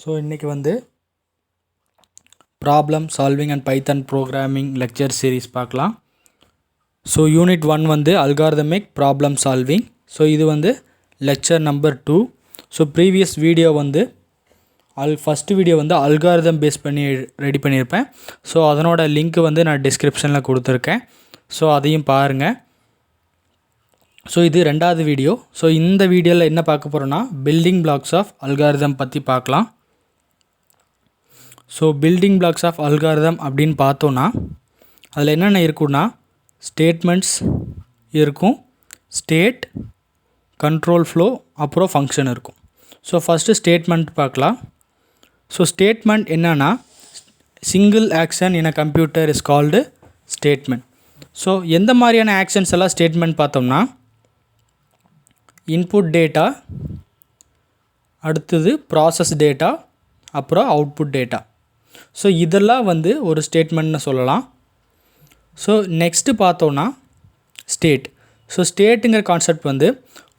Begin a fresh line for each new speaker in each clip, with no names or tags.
So இன்றைக்கி வந்து problem solving and Python programming lecture series பார்க்கலாம். ஸோ யூனிட் 1 வந்து அல்காரிதமிக் ப்ராப்ளம் சால்விங். ஸோ இது வந்து lecture number 2. So previous video வந்து ஃபஸ்ட்டு வீடியோ வந்து அல்காரிதம் பேஸ் பண்ணி ரெடி பண்ணியிருப்பேன். ஸோ அதனோட லிங்க் வந்து நான் டிஸ்கிரிப்ஷனில் கொடுத்துருக்கேன். ஸோ அதையும் பாருங்கள். ஸோ இது ரெண்டாவது வீடியோ. ஸோ இந்த வீடியோவில் என்ன பார்க்க போகிறோன்னா பில்டிங் பிளாக்ஸ் ஆஃப் அல்காரிதம் பற்றி பார்க்கலாம். So building blocks of algorithm அப்படின்னு பார்த்தோன்னா அதில் என்னென்ன இருக்குன்னா ஸ்டேட்மெண்ட்ஸ் இருக்கும், ஸ்டேட், கண்ட்ரோல் ஃப்ளோ, அப்புறம் ஃபங்க்ஷன் இருக்கும். ஸோ ஃபஸ்ட்டு ஸ்டேட்மெண்ட் பார்க்கலாம். ஸோ ஸ்டேட்மெண்ட் என்னன்னா single action in a computer is called statement. So எந்த மாதிரியான ஆக்ஷன்ஸ் எல்லாம் ஸ்டேட்மெண்ட் பார்த்தோம்னா இன்புட் டேட்டா, அடுத்தது ப்ராசஸ் டேட்டா, அப்புறம் அவுட்புட் டேட்டா. ஸோ இதெல்லாம் வந்து ஒரு ஸ்டேட்மெண்ட்னு சொல்லலாம். ஸோ நெக்ஸ்ட்டு பார்த்தோன்னா ஸ்டேட். ஸோ ஸ்டேட்டுங்கிற கான்செப்ட் வந்து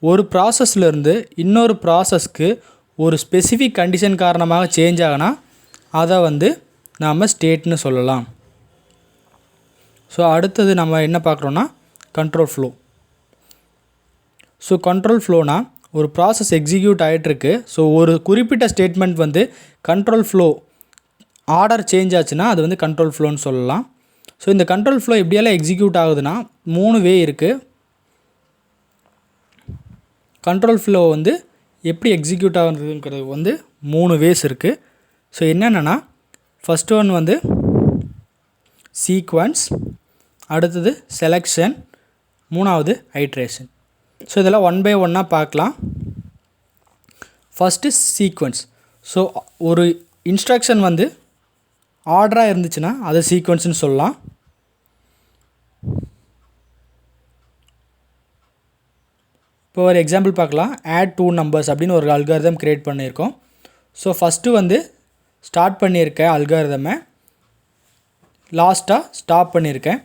ஒரு ப்ராசஸ்லேருந்து இன்னொரு ப்ராசஸ்க்கு ஒரு ஸ்பெசிஃபிக் கண்டிஷன் காரணமாக சேஞ்ச் ஆகினா அதை வந்து நாம் ஸ்டேட்னு சொல்லலாம். ஸோ அடுத்தது நம்ம என்ன பார்க்குறோன்னா கண்ட்ரோல் ஃப்ளோ. ஸோ கண்ட்ரோல் ஃப்ளோனா ஒரு ப்ராசஸ் எக்ஸிக்யூட் ஆகிட்டுருக்கு. ஸோ ஒரு குறிப்பிட்ட ஸ்டேட்மெண்ட் வந்து கண்ட்ரோல் ஃப்ளோ ஆர்டர் சேஞ்ச் ஆச்சுன்னா அது வந்து கண்ட்ரோல் ஃப்ளோன்னு சொல்லலாம். ஸோ இந்த கண்ட்ரோல் ஃப்ளோ எப்படியெல்லாம் எக்ஸிக்யூட் ஆகுதுன்னா 3 வே இருக்குது. கண்ட்ரோல் ஃப்ளோ வந்து எப்படி எக்ஸிக்யூட் ஆகுதுங்கிறது வந்து 3 வேஸ் இருக்குது. ஸோ என்னென்னா ஃபஸ்ட் ஒன் வந்து சீக்வன்ஸ், அடுத்தது செலெக்ஷன், மூணாவது ஐட்ரேஷன். ஸோ இதெல்லாம் ஒன் பை ஒன்னாக பார்க்கலாம். First sequence. ஸோ ஒரு இன்ஸ்ட்ரக்ஷன் வந்து ஆர்டராக இருந்துச்சுன்னா அது சீக்வன்ஸ்னு சொல்லலாம். இப்போ ஒரு எக்ஸாம்பிள் பார்க்கலாம். ஆட் 2 numbers அப்படின்னு ஒரு அல்காரிதம் க்ரியேட் பண்ணியிருக்கோம். ஸோ ஃபஸ்ட்டு வந்து ஸ்டார்ட் பண்ணியிருக்கேன் அல்காரிதமை, லாஸ்ட்டாக ஸ்டாப் பண்ணியிருக்கேன்.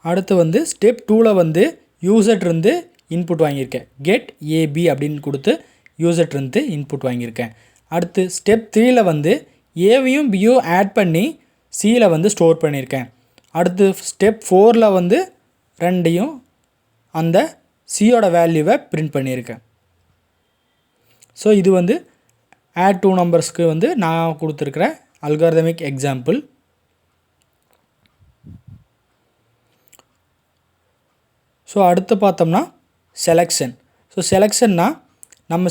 அடுத்து வந்து ஸ்டெப் 2ல் வந்து யூசர்லேருந்து இன்புட் வாங்கியிருக்கேன். கெட் ஏபி அப்படின்னு கொடுத்து யூசர்லேருந்து இன்புட் வாங்கியிருக்கேன். அடுத்து ஸ்டெப் 3ல் வந்து ஏவையும் பியும் ஆட் பண்ணி சியில் வந்து ஸ்டோர் பண்ணியிருக்கேன். அடுத்து ஸ்டெப் 4ல் வந்து ரெண்டையும் அந்த சியோட வேல்யூவை பிரிண்ட் பண்ணியிருக்கேன். ஸோ இது வந்து ஆட் 2 numbers வந்து நான் கொடுத்துருக்குற அல்காரிதமிக் எக்ஸாம்பிள். ஸோ அடுத்து பார்த்தோம்னா செலெக்ஷன். ஸோ செலெக்ஷன்னா நம்ம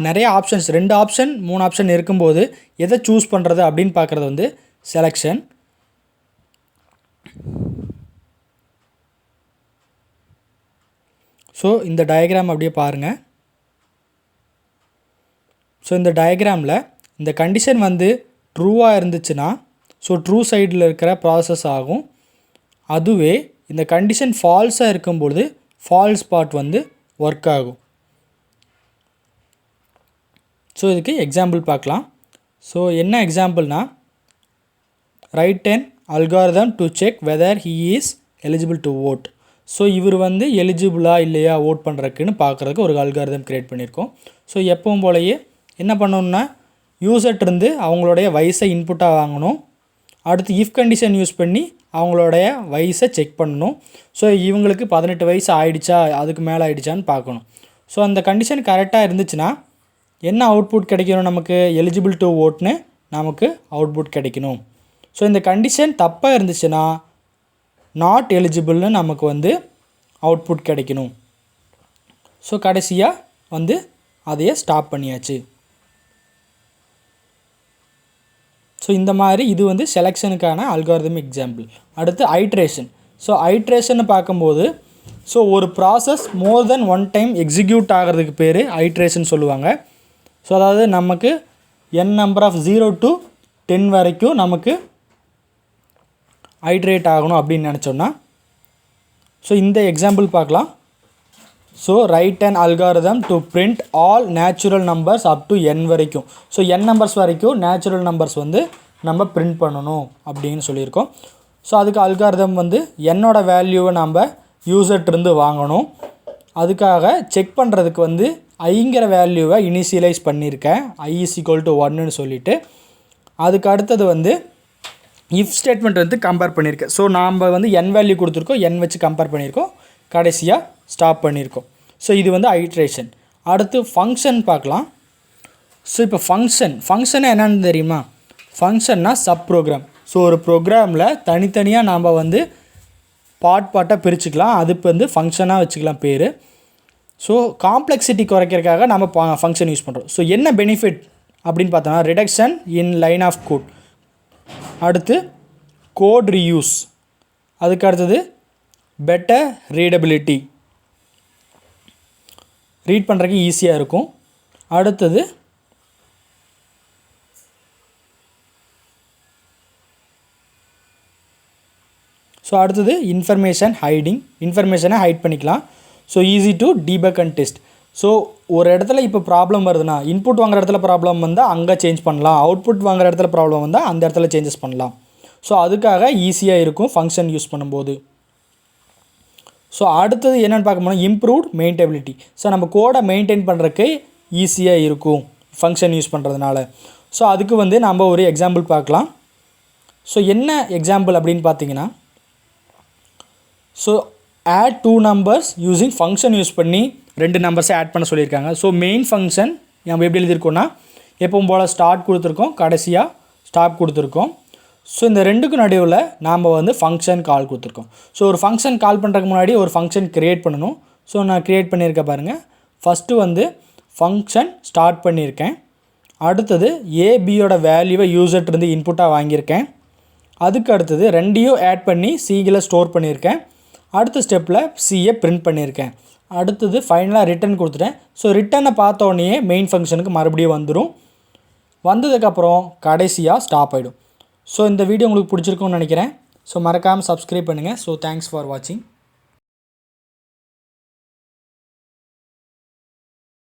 நிறைய ஆப்ஷன்ஸ் 2 ஆப்ஷன் 3 ஆப்ஷன் இருக்கும்போது எதை சூஸ் பண்ணுறது அப்படின்னு பார்க்குறது வந்து செலெக்ஷன். ஸோ இந்த டயக்ராம் அப்படியே பாருங்கள். ஸோ இந்த டயக்ராமில் இந்த கண்டிஷன் வந்து ட்ரூவாக இருந்துச்சுன்னா ஸோ ட்ரூ சைடில் இருக்கிற ப்ராசஸ் ஆகும். அதுவே இந்த கண்டிஷன் ஃபால்ஸாக இருக்கும்பொழுது ஃபால்ஸ் பார்ட் வந்து ஒர்க் ஆகும். ஸோ இதுக்கு எக்ஸாம்பிள் பார்க்கலாம். ஸோ என்ன எக்ஸாம்பிள்னா right an algorithm to check whether he is eligible to vote. So இவர் வந்து எலிஜிபிளாக இல்லையா ஓட் பண்ணுறதுக்குன்னு பார்க்குறதுக்கு ஒரு அல்காரிதம் க்ரியேட் பண்ணியிருக்கோம். ஸோ எப்பவும் போலயே என்ன பண்ணணும்னா யூசர்ட்டிருந்து அவங்களுடைய வயசை இன்புட்டாக வாங்கணும். அடுத்து இஃப் கண்டிஷன் யூஸ் பண்ணி அவங்களுடைய வயசை செக் பண்ணணும். ஸோ இவங்களுக்கு 18 வயசு ஆகிடுச்சா அதுக்கு மேலே ஆகிடுச்சான்னு பார்க்கணும். ஸோ அந்த கண்டிஷன் கரெக்டாக இருந்துச்சுன்னா என்ன அவுட்புட் கிடைக்கணும், நமக்கு எலிஜிபிள் டு ஓட்னு நமக்கு அவுட்புட் கிடைக்கணும். ஸோ இந்த கண்டிஷன் தப்பாக இருந்துச்சுன்னா நாட் எலிஜிபிள்னு நமக்கு வந்து அவுட்புட் கிடைக்கணும். ஸோ கடைசியாக வந்து அதையே ஸ்டாப் பண்ணியாச்சு. ஸோ இந்த மாதிரி இது வந்து செலெக்ஷனுக்கான அல்காரிதமிக் எக்ஸாம்பிள். அடுத்து ஐட்ரேஷன். ஸோ ஐட்ரேஷன் பார்க்கும்போது ஸோ ஒரு ப்ராசஸ் மோர் தென் 1 time எக்ஸிக்யூட் ஆகிறதுக்கு பேர் ஐட்ரேஷன் சொல்லுவாங்க. ஸோ அதாவது நமக்கு n number of 0 to 10 வரைக்கும் நமக்கு ஐட்ரேட் ஆகணும் அப்படின்னு நினச்சோன்னா ஸோ இந்த எக்ஸாம்பிள் பார்க்கலாம். So right an algorithm to print all natural numbers up to n வரைக்கும். ஸோ n numbers வரைக்கும் நேச்சுரல் நம்பர்ஸ் வந்து நம்ம பிரிண்ட் பண்ணணும் அப்படின்னு சொல்லியிருக்கோம். ஸோ அதுக்கு அல்காரிதம் வந்து என்னோட வேல்யூவை நம்ம யூசர்ட்டிருந்து வாங்கணும். அதுக்காக செக் பண்ணுறதுக்கு வந்து ஐங்கிற வேல்யூவை இனிஷியலைஸ் பண்ணியிருக்கேன். i is equal to 1ன்னு சொல்லிவிட்டு அதுக்கு அடுத்தது வந்து இஃப் ஸ்டேட்மெண்ட் வந்து கம்பேர் பண்ணியிருக்கேன். ஸோ நாம் வந்து n வேல்யூ கொடுத்துருக்கோம், n வச்சு கம்பேர் பண்ணியிருக்கோம், கடைசியாக ஸ்டாப் பண்ணியிருக்கோம். ஸோ இது வந்து ஐட்ரேஷன். அடுத்து ஃபங்க்ஷன் பார்க்கலாம். ஸோ இப்போ ஃபங்க்ஷன் என்னென்னு தெரியுமா? ஃபங்க்ஷன்னா சப் ப்ரோக்ராம். ஸோ ஒரு ப்ரோக்ராமில் தனித்தனியாக நாம் வந்து பார்ட்டாக பிரிச்சுக்கலாம். அதுக்கு வந்து ஃபங்க்ஷனாக வச்சுக்கலாம் பேர். ஸோ காம்ப்ளெக்சிட்டி குறைக்கிறதுக்காக நம்ம ஃபங்க்ஷன் யூஸ் பண்ணுறோம். ஸோ என்ன பெனிஃபிட் அப்படின்னு பார்த்தோன்னா reduction in line of code, அடுத்து கோட் ரீயூஸ், அதுக்கு அடுத்தது பெட்டர் ரீடபிலிட்டி, ரீட் பண்ணுறதுக்கு ஈஸியாக இருக்கும். அடுத்தது இன்ஃபர்மேஷன் ஹைடிங், இன்ஃபர்மேஷனை ஹைட் பண்ணிக்கலாம். So easy to debug and test. So ஒரு இடத்துல இப்போ ப்ராப்ளம் வருதுன்னா இன்புட் வாங்குற இடத்துல ப்ராப்ளம் வந்தால் அங்கே சேஞ்ச் பண்ணலாம், அவுட்புட் வாங்குற இடத்துல ப்ராப்ளம் வந்தால் அந்த இடத்துல சேஞ்சஸ் பண்ணலாம். ஸோ அதுக்காக ஈஸியாக இருக்கும் ஃபங்க்ஷன் யூஸ் பண்ணும்போது. ஸோ அடுத்தது என்னென்னு பார்க்க போனால் இம்ப்ரூவ்ட் மெயின்டபிலிட்டி. ஸோ நம்ம கோடை மெயின்டைன் பண்ணுறதுக்கு ஈஸியாக இருக்கும் ஃபங்க்ஷன் யூஸ் பண்ணுறதுனால. ஸோ அதுக்கு வந்து நம்ம ஒரு எக்ஸாம்பிள் பார்க்கலாம். ஸோ என்ன எக்ஸாம்பிள் அப்படின்னு பார்த்தீங்கன்னா, so add 2 numbers using function use பண்ணி 2 நம்பர்ஸை ஆட் பண்ண சொல்லியிருக்காங்க. ஸோ மெயின் ஃபங்க்ஷன் நம்ம எப்படி எழுதியிருக்கோன்னா எப்பவும் போல் ஸ்டார்ட் கொடுத்துருக்கோம், கடைசியாக ஸ்டாப் கொடுத்துருக்கோம். ஸோ இந்த ரெண்டுக்கும் நடுவில் நாம் வந்து ஃபங்க்ஷன் கால் கொடுத்துருக்கோம். ஸோ ஒரு ஃபங்க்ஷன் கால் பண்ணுறதுக்கு முன்னாடி ஒரு ஃபங்க்ஷன் க்ரியேட் பண்ணணும். ஸோ நான் க்ரியேட் பண்ணியிருக்கேன் பாருங்கள். ஃபஸ்ட்டு வந்து ஃபங்க்ஷன் ஸ்டார்ட் பண்ணியிருக்கேன். அடுத்தது ஏபியோட வேல்யூவை யூசர்கிட்டருந்து இன்புட்டாக வாங்கியிருக்கேன். அதுக்கு அடுத்தது ரெண்டையும் ஆட் பண்ணி சியில் ஸ்டோர் பண்ணியிருக்கேன். அடுத்த ஸ்டெப்பில் சியை பிரிண்ட் பண்ணியிருக்கேன். அடுத்தது ஃபைனலாக ரிட்டன் கொடுத்துட்டேன். ஸோ ரிட்டனை பார்த்தோன்னே மெயின் ஃபங்க்ஷனுக்கு மறுபடியும் வந்துடும். வந்ததுக்கப்புறம் கடைசியாக ஸ்டாப் ஆகிடும். ஸோ இந்த வீடியோ உங்களுக்கு பிடிச்சிருக்குன்னு நினைக்கிறேன். ஸோ மறக்காமல் சப்ஸ்கிரைப் பண்ணுங்கள். ஸோ தேங்க்ஸ் ஃபார் வாட்சிங்.